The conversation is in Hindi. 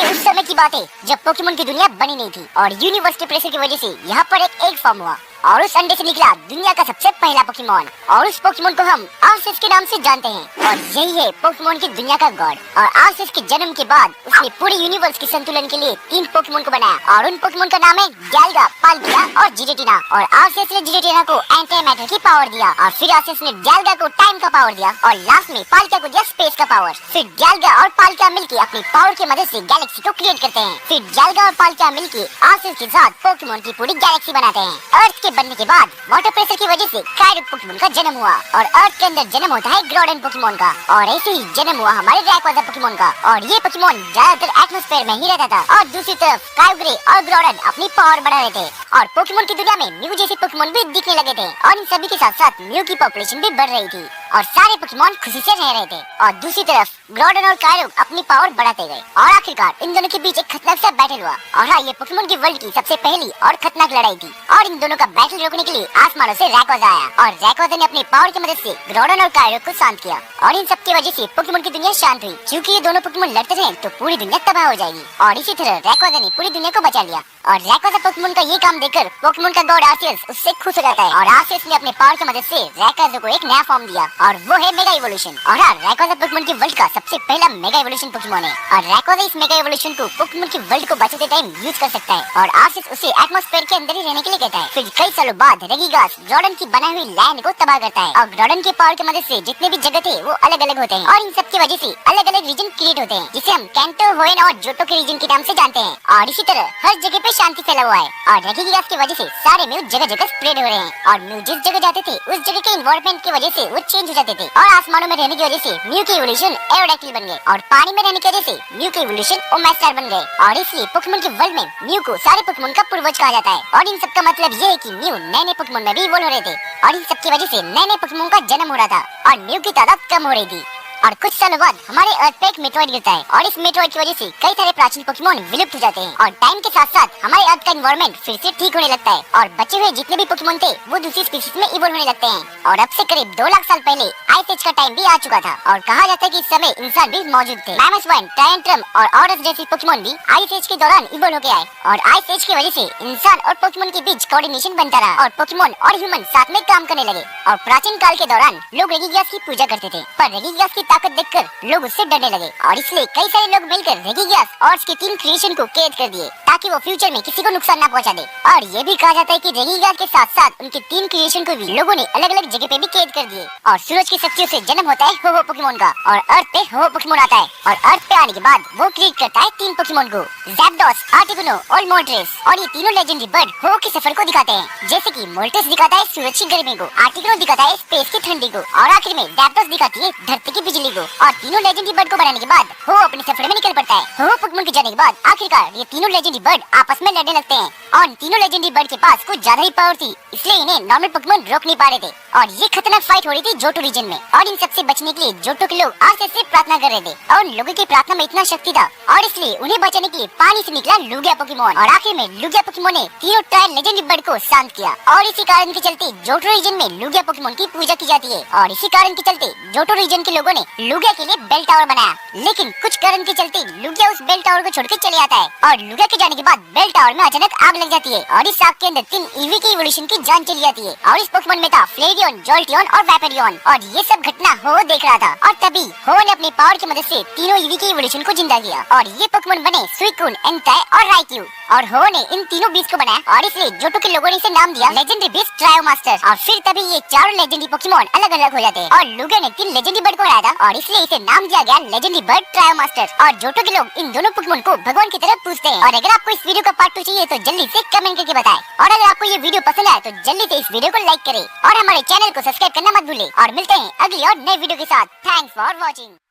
उस समय की बात है जब पोकेमोन की दुनिया बनी नहीं थी और यूनिवर्स के प्रेशर की वजह से यहाँ पर एक एग फॉर्म हुआ और उस अंडे से निकला दुनिया का सबसे पहला पोकेमोन और उस पोकेमोन को हम आर्सेस के नाम से जानते हैं और यही है पोकेमोन की दुनिया का गॉड। और आर्सेस के जन्म के बाद उसने पूरे यूनिवर्स के संतुलन के लिए 3 पोकेमोन को बनाया और उन पोकेमोन का नाम है गैल्गा, पाल्किया और जिरेटिना। और आर्सेस ने जिरेटिना को एंटी मैटर की पावर दिया और फिर आर्सेस ने गैल्गा को टाइम का पावर दिया और लास्ट में पाल्किया को दिया स्पेस का पावर। फिर गैल्गा और पाल्किया मिलकर अपनी पावर की मदद से गैलेक्सी को क्रिएट करते हैं। फिर गैल्गा और पाल्किया मिलकर आर्सेस के साथ पोकेमोन की पूरी गैलेक्सी बनाते हैं। अर्थ बनने के बाद वाटर प्रेशर की वजह से कायरो पोकेमोन का जन्म हुआ और अर्थ के अंदर जन्म होता है ग्रोडन पोकेमोन का और ऐसे ही जन्म हुआ हमारे रैक्वाजा पोकेमोन का। और ये पोकेमोन ज्यादातर एटमॉस्फेयर में ही रहता था और दूसरी तरफ कायोग्रे और ग्रोडन अपनी पावर बढ़ा रहे थे और पोकेमोन की दुनिया में म्यू जैसे पोकेमोन भी दिखने लगे थे और इन सभी के साथ साथ म्यू की पॉपुलेशन भी बढ़ रही थी और सारे पोकेमोन खुशी से रह रहे थे। और दूसरी तरफ ग्रोडन और कायरो अपनी पावर बढ़ाते गए और आखिरकार इन दोनों के बीच एक खतरनाक सा बैटल हुआ। और हाँ, ये पोकेमोन की वर्ल्ड की सबसे पहली और खतरनाक लड़ाई थी और इन दोनों का बैटल रोकने के लिए आसमानों से रैक्वाजा आया और रैक्वाजा ने अपनी पावर की मदद से ग्रोडन और कायरो को शांत किया और इन सब की वजह से पोकेमोन की दुनिया शांत हुई। क्योंकि ये दोनों पोकेमोन लड़ते रहे तो पूरी दुनिया तबाह हो जाएगी और इसी तरह रैक्वाजा ने पूरी दुनिया को बचा लिया। और रैक्वाजा पोकेमोन का ये काम देखकर पोकेमोन का गॉड आर्सियस उससे खुश हो जाता है और आर्सियस ने अपने पावर की मदद से रैक्वाजा को एक नया फॉर्म दिया और वो है मेगा इवोल्यूशन। और हाँ, रैक्वाजा पोकेमोन की वर्ल्ड का सबसे पहला मेगा इवोल्यूशन पोकेमोन है और रैक्वाजा इस मेगा इवोल्यूशन को पोकेमोन की वर्ल्ड को बचाते टाइम यूज कर सकता है और आर्सियस उसे एटमॉस्फेयर के अंदर ही रहने के लिए कहता है। फिर कई सालों बाद रेगिगास ग्रोडन की बनाई हुई लैंड को तबाह करता है और ग्रोडन के पावर की मदद से जितने भी जगह थे वो अलग अलग होते हैं और इन सब की वजह से अलग अलग रीजन क्रिएट होते हैं जिसे हम कैंटो, होएन और जोटो के रीजन के नाम से जानते हैं। और इसी तरह हर जगह पे शांति फैला हुआ है और रेगिगास की वजह से सारे म्यू जगह जगह स्प्रेड हो रहे हैं और म्यू जिस जगह जाते थे उस जगह के एनवायरनमेंट की वजह से वो चेंज हो जाते थे और आसमानों में रहने की वजह से म्यू के इवोल्यूशन एरोडैक्टिल बन गए और पानी में रहने की वजह से म्यू के इवोल्यूशन ओमैस्टार बन गए और इसलिए पोकेमोन के वर्ल्ड में म्यू को सारे पोकेमोन का पूर्वज कहा जाता है। और इन सब का मतलब ये है कि म्यू नए नए पोकेमोन में भी इवॉल्व हो रहे थे और इन सब की वजह से नए नए पोकेमोन का जन्म हो रहा था और म्यू की तादाद कम हो रही थी। और कुछ सालों बाद हमारे अर्थ पे एक मेटरॉइड गिरता है और इस मेटरॉइड की वजह से कई सारे प्राचीन पोकेमोन विलुप्त हो जाते हैं और टाइम के साथ साथ हमारे अर्थ का एनवायरनमेंट फिर से ठीक होने लगता है और बचे हुए जितने भी पोकेमोन थे वो दूसरी स्पीशीज में इवॉल्व होने लगते हैं। और अब से करीब 2 लाख साल पहले आइस एज का टाइम भी आ चुका था और कहा जाता है कि इस समय इंसान भी मौजूद थे। मैमोथवन, टायरंट्रम और ऑरस जैसे पोकेमोन भी आइस एज के दौरान इवॉल्व होके आए और आइस एज की वजह से इंसान और पोकेमोन के बीच कोऑर्डिनेशन बनता रहा और पोकेमोन और ह्यूमन साथ में काम करने लगे। और प्राचीन काल के दौरान लोग रेगिगियास की पूजा करते थे पर रेगिगियास की ताकत देखकर लोग उससे डरने लगे और इसलिए कई सारे लोग मिलकर रेगिगियास और उसके 3 क्रिएशन को कैद कर दिए ताकि वो फ्यूचर में किसी को नुकसान ना पहुंचा दे। और ये भी कहा जाता है कि रेगिगियास के साथ साथ उनके 3 क्रिएशन को भी लोगों ने अलग अलग जगह पे भी कैद कर दिए। और सूरज की शक्तियों से जन्म होता है हो पोकेमोन का और अर्थ पे हो पोकेमोन आता है और अर्थ पे आने के बाद वो क्रिएट करता है 3 पोकेमोन को, ज़ैप्डोस, आर्टिकुनो और मोल्ट्रेस। और ये तीनों लेजेंडरी बर्ड हो के सफर को दिखाते हैं जैसे कि मोल्ट्रेस दिखाता है सूरज की गर्मी को, आर्टिकुनो दिखाता है स्पेस की ठंडी को और आखिर में ज़ैप्डोस दिखाती है धरती की बिजली को। और तीनों लेजेंडरी बर्ड को बनाने के बाद हो अपने सफर में निकल पड़ता है। हो पोकेमोन के जाने के बाद आखिरकार ये तीनों लेजेंडरी बर्ड आपस में लड़ने लगते हैं और तीनों लेजेंडरी बर्ड के पास कुछ ज्यादा ही पावर थी इसलिए इन्हें नॉर्मल पोकेमोन रोक नहीं पा रहे थे और ये खतरनाक फाइट हो रही थी जोटो रीजन में। और इन सबसे बचने के लिए जोटो के लोग आर्सियस से प्रार्थना कर रहे थे और उन लोगों की प्रार्थना में इतना शक्ति था और इसलिए उन्हें बचाने के लिए पानी से निकला लुगिया पोकेमोन और आखिर में लुगिया पोकेमोन ने तीनों ट्रायल लेजेंडरी बर्ड को शांत किया। और इसी कारण के चलते जोटो रीजन में लुगिया पोकेमोन की पूजा की जाती है और इसी कारण के चलते जोटो रीजन के लोगों ने लुगिया के लिए बेल टावर बनाया। लेकिन कुछ कारण के चलते लुगिया उस बेल टावर को छोड़कर चले आता है और लुगिया के जाने के बाद बेल टावर में अचानक आग लग जाती है और इस आग के अंदर 3 ईवी की इवोल्यूशन की जान चली जाती है और इस पोकेमोन में था फ्लेरियन, जोल्टियन और वैपेरियन। और ये सब घटना हो देख रहा था और तभी हो ने अपनी पावर की मदद से तीनों ईवी की इवोल्यूशन को जिंदा किया और ये पोकेमोन बने सुइकुन, एंटाई और राइक्यू। और हो ने इन तीनों बीस्ट को बनाया और इसलिए जोटो के लोगों ने इसे नाम दिया लेजेंडरी बीस्ट ट्रायो मास्टर। और फिर तभी ये चारों लेजेंडरी पोकेमोन अलग अलग हो जाते हैं और लुगिया ने 3 लेजेंडरी बर्ड को बनाया था और इसलिए इसे नाम दिया गया लेजेंडरी बर्ड ट्रायो मास्टर। और जोटो के लोग इन दोनों पोकेमोन को भगवान की तरह पूजते हैं। और अगर आपको इस वीडियो का पार्ट 2 चाहिए तो जल्दी से कमेंट करके बताएं और अगर आपको ये वीडियो पसंद आए तो जल्दी से इस वीडियो को लाइक करें और हमारे चैनल को सब्सक्राइब करना मत भूलें। और मिलते हैं अगली और नए वीडियो के साथ। Thanks for watching.